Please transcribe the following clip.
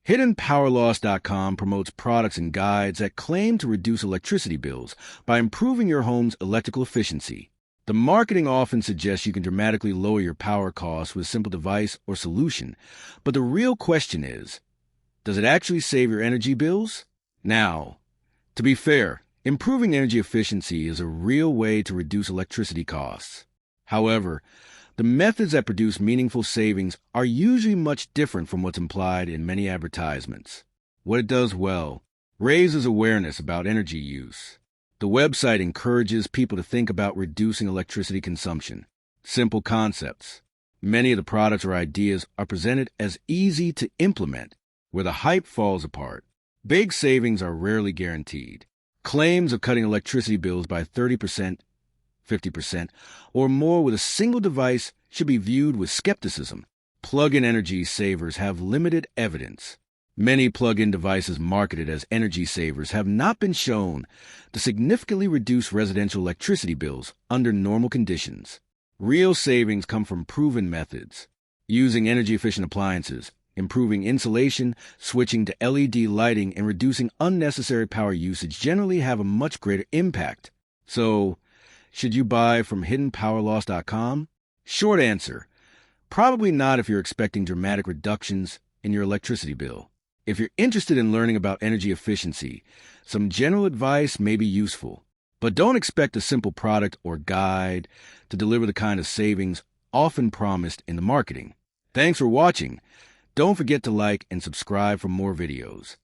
hiddenpowerloss.com promotes products and guides that claim to reduce electricity bills by improving your home's electrical efficiency. The marketing often suggests you can dramatically lower your power costs with a simple device or solution, but the real question is, does it actually save your energy bills? Now, to be fair, improving energy efficiency is a real way to reduce electricity costs. However, the methods that produce meaningful savings are usually much different from what's implied in many advertisements. What it does well raises awareness about energy use. The website encourages people to think about reducing electricity consumption. Simple concepts. Many of the products or ideas are presented as easy to implement, where the hype falls apart. Big savings are rarely guaranteed. Claims of cutting electricity bills by 30%, 50%, or more with a single device should be viewed with skepticism. Plug-in energy savers have limited evidence. Many plug-in devices marketed as energy savers have not been shown to significantly reduce residential electricity bills under normal conditions. Real savings come from proven methods. Using energy-efficient appliances, improving insulation, switching to LED lighting, and reducing unnecessary power usage generally have a much greater impact. So, should you buy from hiddenpowerloss.com? Short answer, probably not if you're expecting dramatic reductions in your electricity bill. If you're interested in learning about energy efficiency, some general advice may be useful, but don't expect a simple product or guide to deliver the kind of savings often promised in the marketing. Thanks for watching. Don't forget to like and subscribe for more videos.